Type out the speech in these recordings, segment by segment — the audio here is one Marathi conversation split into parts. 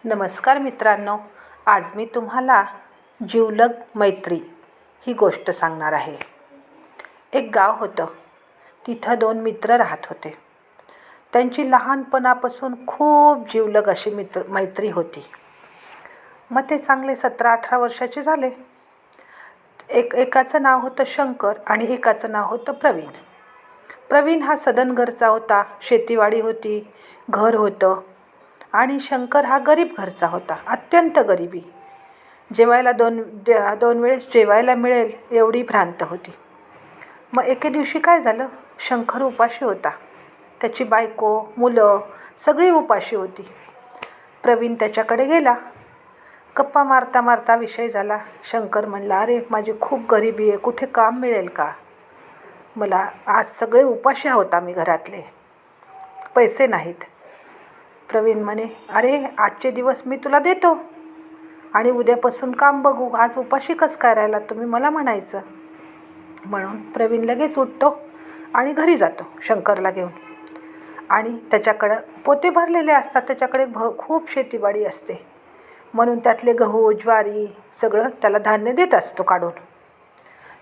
नमस्कार मित्रांनो, आज मी तुम्हाला जिवलग मैत्री ही गोष्ट सांगणार आहे. एक गाव होतं. तिथं दोन मित्र राहत होते. त्यांची लहानपणापासून खूप जिवलग अशी मैत्री होती. मग ते चांगले 17-18 वर्षाचे झाले. एकाचं नाव होतं शंकर आणि एकाचं नाव होतं प्रवीण. प्रवीण हा सधन घरचा होता. शेतीवाडी होती, घर होतं. आणि शंकर हा गरीब घरचा होता, अत्यंत गरिबी. जेवायला दोन वेळेस जेवायला मिळेल एवढी भ्रांत होती. मग एके दिवशी काय झालं, शंकर उपाशी होता. त्याची बायको, मुलं सगळी उपाशी होती. प्रवीण त्याच्याकडे गेला. गप्पा मारता मारता विषय झाला. शंकर म्हणला, अरे माझी खूप गरिबी आहे, कुठे काम मिळेल का मला? आज सगळे उपाशी आहोत आम्ही घरातले, पैसे नाहीत. प्रवीण म्हणे, अरे आजचे दिवस मी तुला देतो आणि उद्यापासून काम बघू, आज उपाशी कसं काय राहिला तुम्ही मला म्हणायचं. म्हणून प्रवीण लगेच उठतो आणि घरी जातो शंकरला घेऊन. आणि त्याच्याकडं पोते भरलेले असतात, त्याच्याकडे खूप शेतीबाडी असते, म्हणून त्यातले गहू, ज्वारी सगळं त्याला धान्य देत असतो काढून.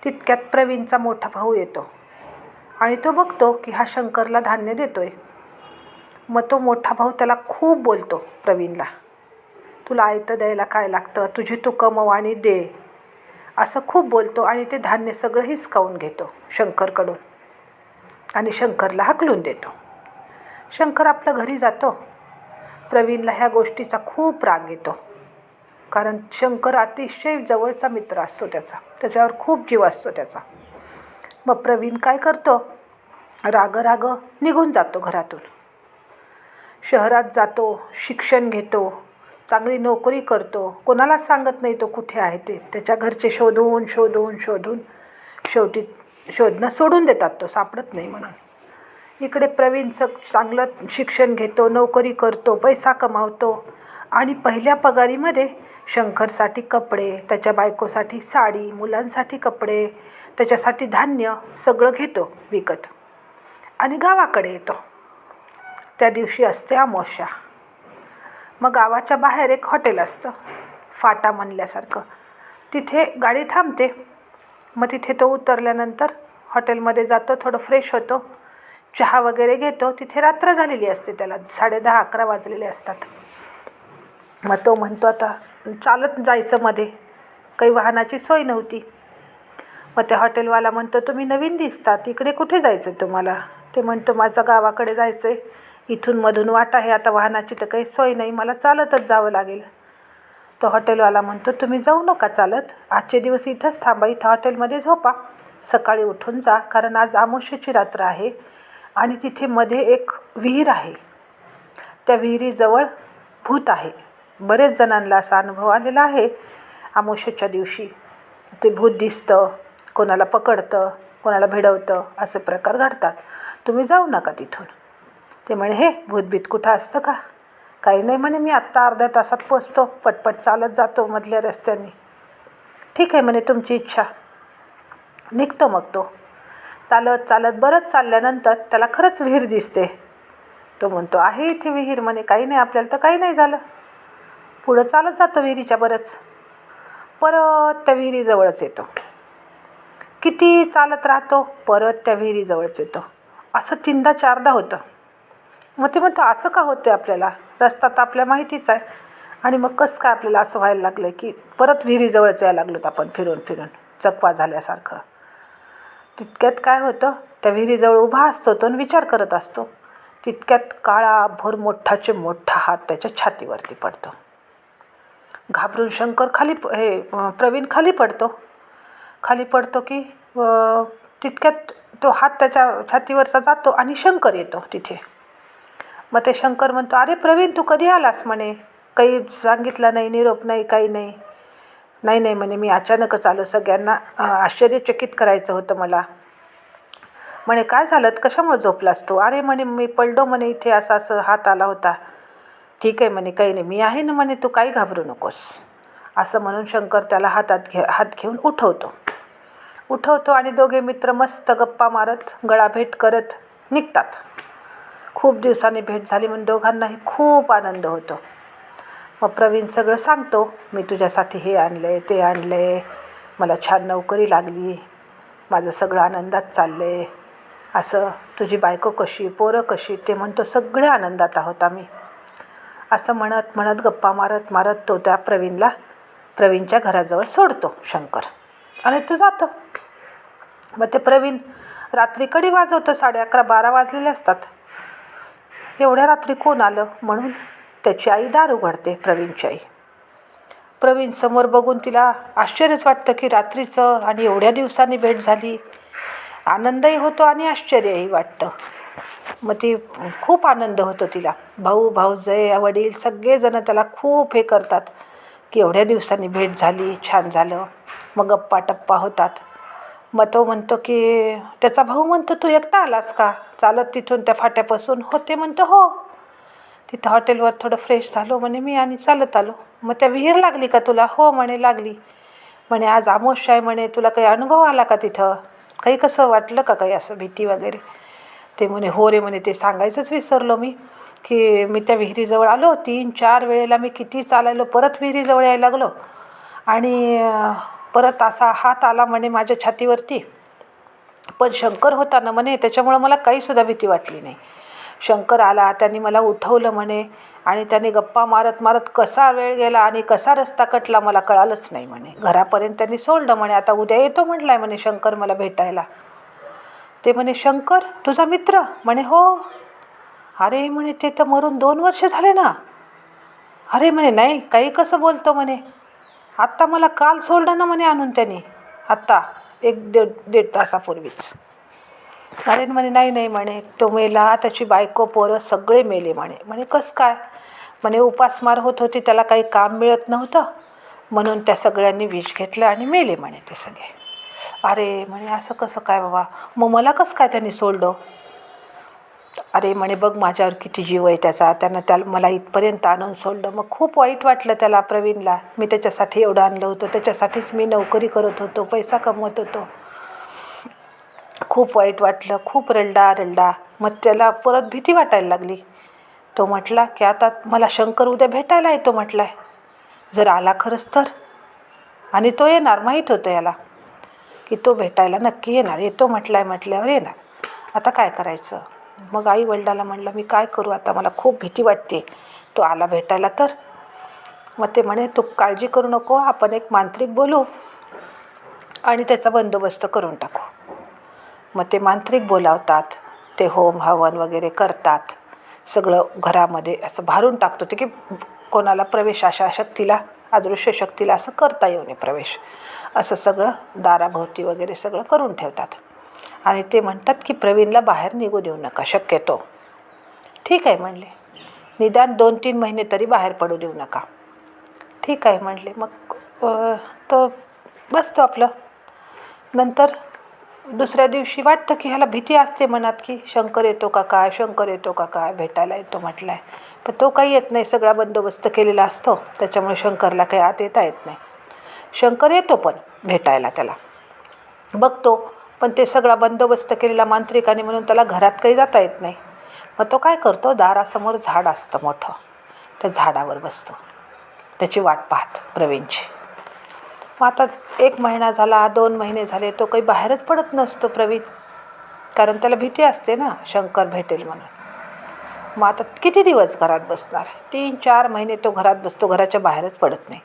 तितक्यात प्रवीणचा मोठा भाऊ येतो आणि तो बघतो की हा शंकरला धान्य देतोय. मग तो मोठा भाऊ त्याला खूप बोलतो प्रवीणला, तुला आयतं द्यायला काय लागतं, तुझी तू कमव आणि दे, असं खूप बोलतो. आणि ते धान्य सगळं हिसकावून घेतो शंकरकडून आणि शंकरला हाकलून देतो. शंकर आपल्या घरी जातो. प्रवीणला ह्या गोष्टीचा खूप राग येतो, कारण शंकर अतिशय जवळचा मित्र असतो त्याच्यावर खूप जीव असतो त्याचा. मग प्रवीण काय करतो, राग निघून जातो घरातून. शहरात जातो, शिक्षण घेतो, चांगली नोकरी करतो. कोणालाच सांगत नाही तो कुठे आहे ते. त्याच्या घरचे शोधून शेवटी शोधणं सोडून देतात, तो सापडत नाही म्हणून. इकडे प्रवीण चांगलं शिक्षण घेतो, नोकरी करतो, पैसा कमावतो आणि पहिल्या पगारीमध्ये शंकरसाठी कपडे, त्याच्या बायकोसाठी साडी, मुलांसाठी कपडे, त्याच्यासाठी धान्य सगळं घेतो विकत आणि गावाकडे येतो. त्या दिवशी असते अमावास्या. मग गावाच्या बाहेर एक हॉटेल असतं, फाटा म्हणल्यासारखं. तिथे गाडी थांबते. मग तिथे तो उतरल्यानंतर हॉटेलमध्ये जातो, थोडं फ्रेश होतो, चहा वगैरे घेतो. तिथे रात्र झालेली असते, त्याला 10:30-11 वाजलेले असतात. मग तो म्हणतो आता चालत जायचं, मध्ये काही वाहनाची सोय नव्हती. मग त्या हॉटेलवाला म्हणतो, तुम्ही नवीन दिसतात, इकडे कुठे जायचं तुम्हाला? ते म्हणतो, माझं गावाकडे जायचं आहे, इथून मधून वाट आहे, आता वाहनाची तर काही सोय नाही, मला चालतच जावं लागेल. तो हॉटेलवाला म्हणतो, तुम्ही जाऊ नका चालत, आजचे दिवस इथंच थांबा, इथं हॉटेलमध्ये झोपा, सकाळी उठून जा, कारण आज अमावास्येची रात्र आहे आणि तिथे मध्ये एक विहीर आहे. त्या विहिरीजवळ भूत आहे. बरेच जणांना असा अनुभव आलेला आहे. अमावास्येच्या दिवशी ते भूत दिसतं, कोणाला पकडतं, कोणाला भिडवतं, असे प्रकार घडतात. तुम्ही जाऊ नका तिथून. ते म्हणे, हे भूतभीत कुठं असतं का? काही नाही म्हणे, मी आत्ता अर्ध्या तासात पोचतो, पटपट चालत जातो मधल्या रस्त्याने. ठीक आहे म्हणे, तुमची इच्छा. निघतो मग तो चालत बरंच चालल्यानंतर त्याला खरंच विहीर दिसते. तो म्हणतो, आहे इथे विहीर म्हणे, काही नाही, आपल्याला तर काही नाही झालं. पुढं चालत जातो विहिरीच्या बरंच. परत त्या विहिरीजवळच येतो. किती चालत राहतो, परत त्या विहिरीजवळच येतो. असं 3दा-4दा होतं. मग ते म्हणतो, असं का होते आपल्याला? रस्ता तर आपल्या माहितीच आहे, आणि मग कसं काय आपल्याला असं व्हायला लागलं की परत विहिरीजवळच यायला लागलोत आपण फिरून चकवा झाल्यासारखं. तितक्यात काय होतं, त्या विहिरीजवळ उभा असतो तो आणि विचार करत असतो. तितक्यात काळाभर मोठाचे मोठा हात त्याच्या छातीवरती पडतो. घाबरून शंकर प्रवीण खाली पडतो की तितक्यात तो हात त्याच्या छातीवरचा जातो आणि शंकर येतो तिथे. मग ते शंकर म्हणतो, अरे प्रवीण, तू कधी आलास म्हणे, काही सांगितलं नाही, निरोप नाही, काही नाही. नाही म्हणे, मी अचानकच आलो, सगळ्यांना आश्चर्यचकित करायचं होतं मला. म्हणे, काय झालं, कशामुळे झोपलास तू? अरे म्हणे, मी पडलो म्हणे, इथे असं हात आला होता. ठीक आहे म्हणे, काही नाही, मी आहे ना म्हणे, तू काही घाबरू नकोस. असं म्हणून शंकर त्याला हात घेऊन उठवतो आणि दोघे मित्र मस्त गप्पा मारत, गळाभेट करत निघतात. खूप दिवसांनी भेट झाली म्हणून दोघांनाही खूप आनंद होतो. मग प्रवीण सगळं सांगतो, मी तुझ्यासाठी हे आणलं आहे, ते आणलं आहे, मला छान नोकरी लागली, माझं सगळं आनंदात चाललं आहे, असं तुझी बायको कशी, पोरं कशी, ते म्हणतो सगळ्या आनंदात आहोत आम्ही. असं म्हणत म्हणत गप्पा मारत मारत तो त्या प्रवीणच्या घराजवळ सोडतो शंकर आणि तो जातो. मग ते प्रवीण रात्री कडी वाजवतो, 11:30-12 वाजलेले असतात. एवढ्या रात्री कोण आलं म्हणून त्याची आई दार उघडते, प्रवीणची आई. प्रवीण समोर बघून तिला आश्चर्यच वाटतं की रात्रीचं आणि एवढ्या दिवसांनी भेट झाली. आनंदही होतो आणि आश्चर्यही वाटतं. मग ती खूप आनंद होतो तिला. भाऊ भाऊजय वडील सगळेजण त्याला खूप हे करतात की एवढ्या दिवसांनी भेट झाली, छान झालं. मग गप्पा टप्पा होतात. मग तो म्हणतो की त्याचा भाऊ म्हणतो, तू एकटा आलास का चालत तिथून त्या फाट्यापासून? होते म्हणतो हो, तिथं हॉटेलवर थोडं फ्रेश झालो म्हणे मी आणि चालत आलो. मग त्या विहीर लागली का तुला? हो म्हणे लागली. म्हणे आज अमावस्या आहे म्हणे, तुला काही अनुभव आला का तिथं? काही कसं वाटलं का काही असं भीती वगैरे? ते म्हणे हो रे म्हणे, ते सांगायचंच विसरलो मी की मी त्या विहिरीजवळ आलो, 3-4 वेळेला मी किती चालायलो, परत विहिरीजवळ यायला लागलो आणि परत असा हात आला म्हणे माझ्या छातीवरती. पण शंकर होता ना म्हणे, त्याच्यामुळं मला काहीसुद्धा भीती वाटली नाही. शंकर आला, त्यांनी मला उठवलं म्हणे आणि त्याने गप्पा मारत मारत कसा वेळ गेला आणि कसा रस्ता कटला मला कळालंच नाही म्हणे. घरापर्यंत त्यांनी सोडलं म्हणे. आता उद्या येतो म्हटलाय म्हणे शंकर मला भेटायला. ते म्हणे शंकर तुझा मित्र? म्हणे हो. अरे म्हणे ते तर मरून 2 वर्ष झाले ना. अरे म्हणे नाही, काही कसं बोलतो म्हणे, आत्ता मला काल सोडलं ना म्हणे आणून त्यांनी, आत्ता 1-1.5 तासापूर्वीच. अरे म्हणे नाही नाही म्हणे, तो मेला, त्याची बायको पोरं सगळे मेले म्हणे. म्हणे कसं काय? म्हणे उपासमार होत होती, त्याला काही काम मिळत नव्हतं म्हणून त्या सगळ्यांनी विष घेतलं आणि मेले म्हणे ते सगळे. अरे म्हणे असं कसं काय बाबा, मग मला कसं काय त्यांनी सोडलं? अरे म्हणे बघ माझ्यावर किती जीव आहे त्याचा, त्याला मला इथपर्यंत आणून सोडलं. मग खूप वाईट वाटलं त्याला प्रवीणला. मी त्याच्यासाठी एवढं आणलं होतं, त्याच्यासाठीच मी नोकरी करत होतो, पैसा कमवत होतो. खूप वाईट वाटलं, खूप रडला. मग त्याला परत भीती वाटायला लागली. तो म्हटला की आता मला शंकर उद्या भेटायला येतो म्हटलाय, जर आला खरंच तर. आणि तो येणार, माहीत होतं याला की तो भेटायला नक्की येणार. येतो म्हटल्यावर येणार. आता काय करायचं? मग आई वडिलाला म्हणलं मी काय करू आता, मला खूप भीती वाटते, तो आला भेटायला तर. मग ते म्हणे तू काळजी करू नको, आपण एक मांत्रिक बोलू आणि त्याचा बंदोबस्त करून टाकू. मग ते मांत्रिक बोलावतात, ते होम हवन वगैरे करतात, सगळं घरामध्ये असं भारून टाकतो ते की कोणाला प्रवेश, अशा शक्तीला, अदृश्य शक्तीला असं करता येऊ नये प्रवेश, असं सगळं दाराभोवती वगैरे सगळं करून ठेवतात. आणि ते म्हणतात की प्रवीणला बाहेर निघू देऊ नका शक्यतो. ठीक आहे म्हणले, निदान 2-3 महिने तरी बाहेर पडू देऊ नका. ठीक आहे म्हणले. मग तो बसतो आपलं. नंतर दुसऱ्या दिवशी वाटतं की ह्याला भीती असते मनात की शंकर येतो का काय, भेटायला येतो म्हटलाय. पण तो काही येत नाही, सगळा बंदोबस्त केलेला असतो, त्याच्यामुळे शंकरला काही आत येता येत नाही. शंकर येतो पण भेटायला, त्याला बघतो, पण ते सगळा बंदोबस्त केलेला मांत्रिकाने म्हणून त्याला घरात काही जाता येत नाही. मग तो काय करतो, दारासमोर झाड असतं मोठं, त्या झाडावर बसतो, त्याची वाट पाहत प्रवीणची. मग आता 1 महिना झाला, 2 महिने झाले, तो काही बाहेरच पडत नसतो प्रवीण, कारण त्याला भीती असते ना शंकर भेटेल म्हणून. मग आता किती दिवस घरात बसणार? 3-4 महिने तो घरात बसतो, घराच्या बाहेरच पडत नाही.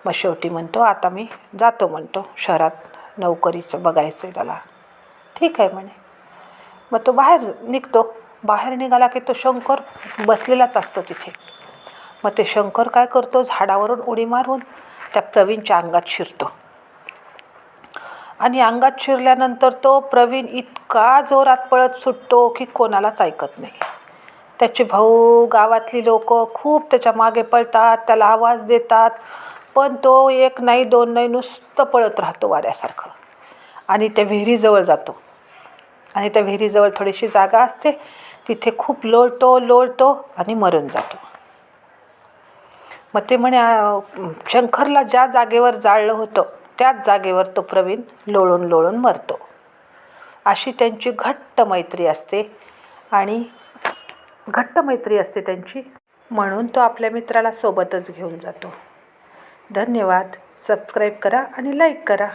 मग शेवटी म्हणतो आता मी जातो, म्हणतो शहरात नोकरीचं बघायचं आहे त्याला. ठीक आहे म्हणे. मग तो बाहेर निघतो. बाहेर निघाला की तो शंकर बसलेलाच असतो तिथे. मग ते शंकर काय करतो, झाडावरून उडी मारून त्या प्रवीणच्या अंगात शिरतो. आणि अंगात शिरल्यानंतर तो प्रवीण इतका जोरात पळत सुटतो की कोणालाच ऐकत नाही. त्याचे भाऊ, गावातली लोक खूप त्याच्या मागे पळतात, त्याला आवाज देतात, पण तो 1 नाही 2 नाही, नुसतं पळत राहतो वाऱ्यासारखं. आणि त्या विहिरीजवळ जातो. आणि त्या विहिरीजवळ थोडीशी जागा असते, तिथे खूप लोळतो आणि मरून जातो. मग ते म्हणे शंकरला ज्या जागेवर जाळलं होतं त्याच जागेवर तो प्रवीण लोळून मरतो. अशी त्यांची घट्ट मैत्री असते त्यांची. म्हणून तो आपल्या मित्राला सोबतच घेऊन जातो. धन्यवाद. सबस्क्राईब करा आणि लाईक करा.